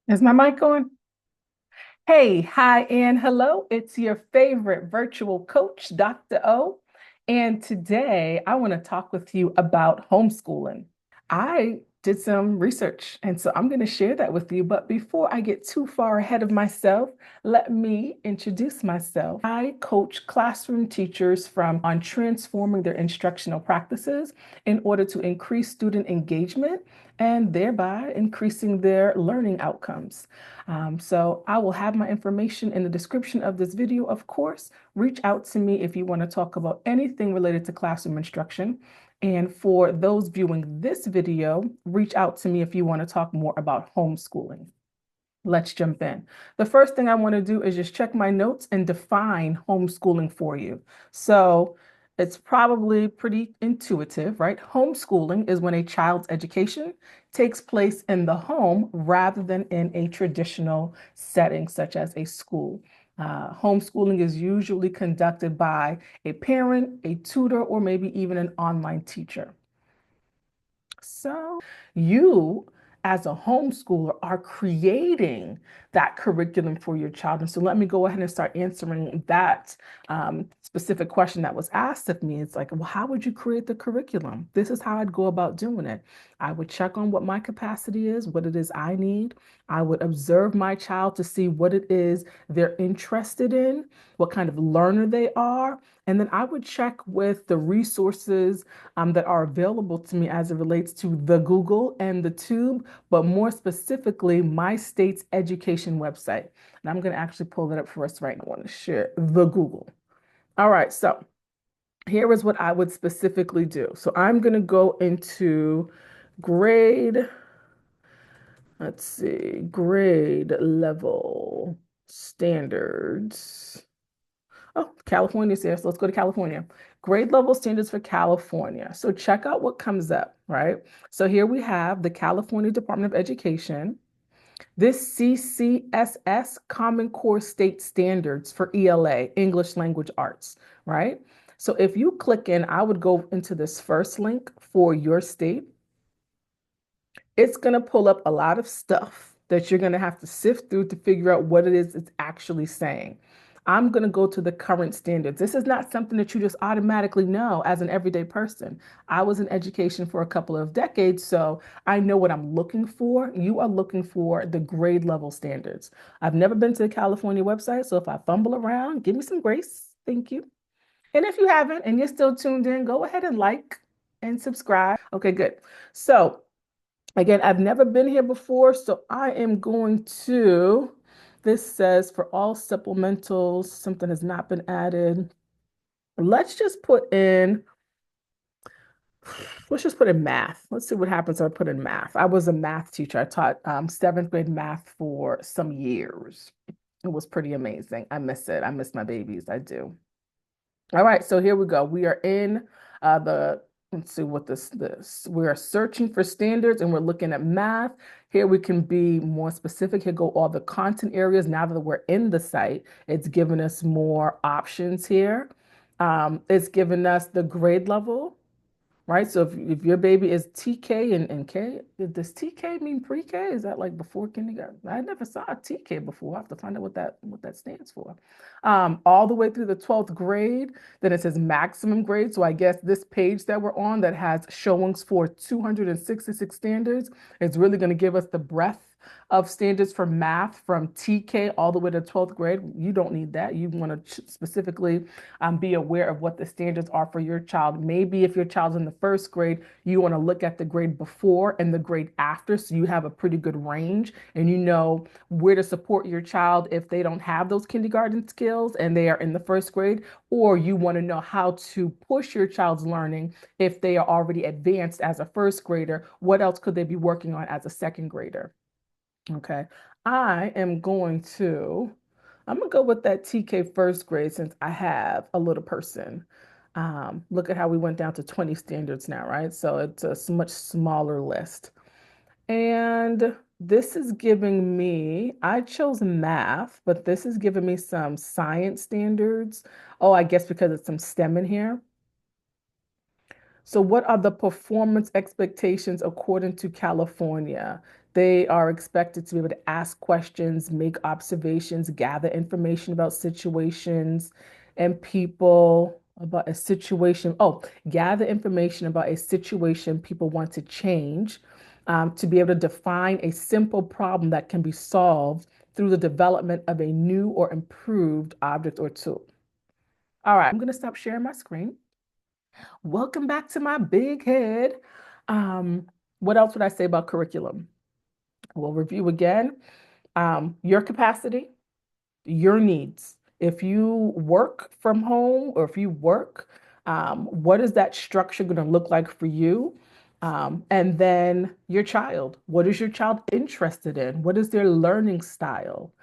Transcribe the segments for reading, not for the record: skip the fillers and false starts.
Is my mic on? Hey, hi, and hello. It's your favorite virtual coach, Dr. O. And today I want to talk with you about homeschooling. I did some research, and so I'm going to share that with you. But before I get too far ahead of myself, let me introduce myself. I coach classroom teachers from on transforming their instructional practices in order to increase student engagement and thereby increasing their learning outcomes. So I will have my information in the description of this video, of course. Reach out to me if you want to talk about anything related to classroom instruction. And for those viewing this video, reach out to me if you want to talk more about homeschooling. Let's jump in. The first thing I want to do is just check my notes and define homeschooling for you. So it's probably pretty intuitive, right? Homeschooling is when a child's education takes place in the home rather than in a traditional setting, such as a school. Homeschooling is usually conducted by a parent, a tutor, or maybe even an online teacher. So you, as a homeschooler, are creating that curriculum for your child. And so let me go ahead and start answering that specific question that was asked of me. It's like, well, how would you create the curriculum? This is how I'd go about doing it. I would check on what my capacity is, what it is I need. I would observe my child to see what it is they're interested in, what kind of learner they are. And then I would check with the resources that are available to me as it relates to the Google and the Tube, but more specifically, my state's education website. And I'm going to actually pull that up for us right now. I want to share the Google. All right, so here is what I would specifically do. So I'm going to go into grade, let's see, grade level standards. Oh, California's here. So let's go to California. Grade level standards for California. So check out what comes up, right? So here we have the California Department of Education. This CCSS Common Core State Standards for ELA, English Language Arts, right? So if you click in, I would go into this first link for your state. It's going to pull up a lot of stuff that you're going to have to sift through to figure out what it is it's actually saying. I'm going to go to the current standards. This is not something that you just automatically know as an everyday person. I was in education for a couple of decades, so I know what I'm looking for. You are looking for the grade level standards. I've never been to the California website, so if I fumble around, give me some grace. Thank you. And if you haven't and you're still tuned in, go ahead and like and subscribe. Okay, good. So, again, I've never been here before, so I am going to, this says for all supplementals, something has not been added. Let's just put in, let's just put in math. Let's see what happens if I put in math. I was a math teacher. I taught seventh grade math for some years. It was pretty amazing. I miss it. I miss my babies. I do. All right, so here we go. We are in let's see what this. We are searching for standards and we're looking at math. Here we can be more specific. Here go all the content areas. Now that we're in the site, it's given us more options here. It's given us the grade level, right? So if your baby is TK and K, does TK mean pre-K? Is that like before kindergarten? I never saw a TK before. I have to find out what that stands for. All the way through the 12th grade, then it says maximum grade. So I guess this page that we're on that has showings for 266 standards is really going to give us the breadth of standards for math from TK all the way to 12th grade. You don't need that. You want to specifically be aware of what the standards are for your child. Maybe if your child's in the first grade, you want to look at the grade before and the grade after so you have a pretty good range and you know where to support your child if they don't have those kindergarten skills and they are in the first grade, or you want to know how to push your child's learning if they are already advanced as a first grader. What else could they be working on as a second grader? Okay, I am going to, I'm gonna go with that TK first grade since I have a little person. Look at how we went down to 20 standards now, right? So it's a much smaller list. And this is giving me, I chose math, but this is giving me some science standards. Oh, I guess because it's some STEM in here. So what are the performance expectations according to California? They are expected to be able to ask questions, make observations, gather information about situations and people, about a situation. Oh, gather information about a situation people want to change, to be able to define a simple problem that can be solved through the development of a new or improved object or tool. All right, I'm going to stop sharing my screen. Welcome back to my big head. What else would I say about curriculum? We'll review again. Your capacity, your needs. If you work from home or if you work, what is that structure going to look like for you? And then your child. What is your child interested in? What is their learning style?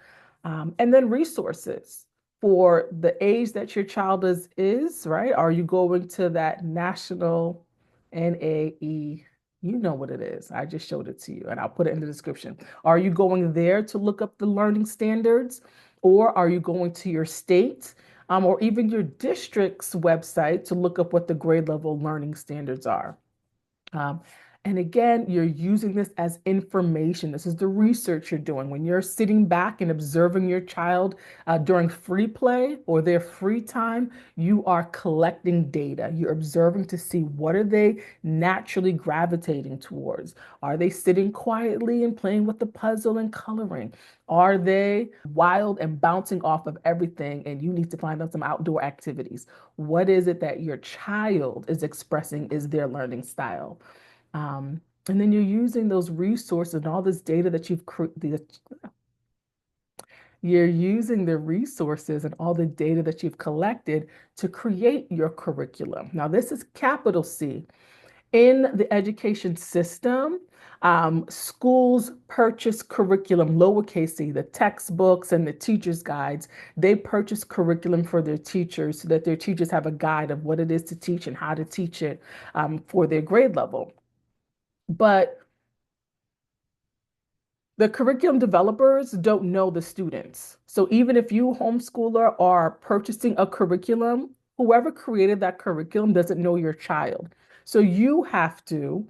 And then resources for the age that your child is, right? Are you going to that national NAE? You know what it is. I just showed it to you and I'll put it in the description. Are you going there to look up the learning standards, or are you going to your state, or even your district's website to look up what the grade level learning standards are? Um, and again, you're using this as information. This is the research you're doing. When you're sitting back and observing your child during free play or their free time, you are collecting data. You're observing to see what are they naturally gravitating towards. Are they sitting quietly and playing with the puzzle and coloring? Are they wild and bouncing off of everything and you need to find out some outdoor activities? What is it that your child is expressing is their learning style? And then you're using those resources and all this data that you're using the resources and all the data that you've collected to create your curriculum. Now, this is capital C. In the education system, schools purchase curriculum, lowercase c, the textbooks and the teachers' guides. They purchase curriculum for their teachers so that their teachers have a guide of what it is to teach and how to teach it, for their grade level. But the curriculum developers don't know the students. So even if you homeschooler are purchasing a curriculum, whoever created that curriculum doesn't know your child. So you have to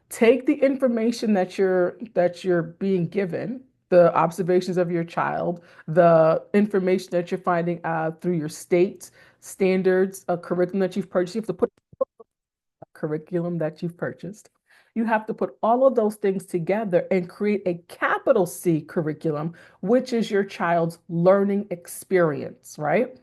take the information that you're being given, the observations of your child, the information that you're finding out through your state standards, a curriculum that you've purchased. You have to put curriculum that you've purchased. You have to put all of those things together and create a capital C curriculum, which is your child's learning experience, right?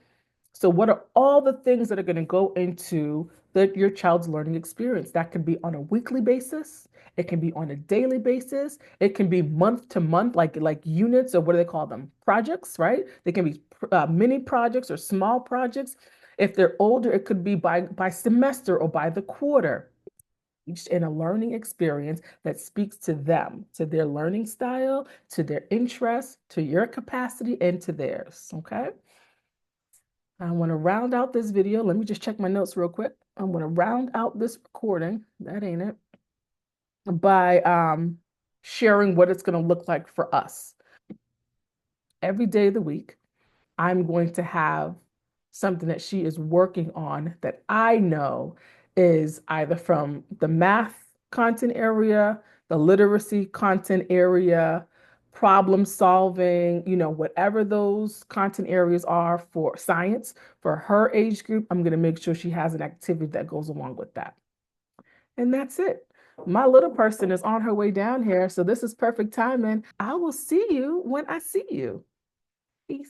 So, what are all the things that are going to go into your child's learning experience? That can be on a weekly basis. It can be on a daily basis. It can be month to month, like units, or what do they call them? Projects, right? They can be mini projects or small projects. If they're older, it could be by semester or by the quarter. Each in a learning experience that speaks to them, to their learning style, to their interests, to your capacity, and to theirs. Okay. I want to round out this video. Let me just check my notes real quick. I want to round out this recording. That ain't it. By sharing what it's going to look like for us. Every day of the week, I'm going to have something that she is working on that I know is either from the math content area, the literacy content area, problem solving, whatever those content areas are for science, for her age group, I'm going to make sure she has an activity that goes along with that. And that's it. My little person is on her way down here, so this is perfect timing. I will see you when I see you. Peace.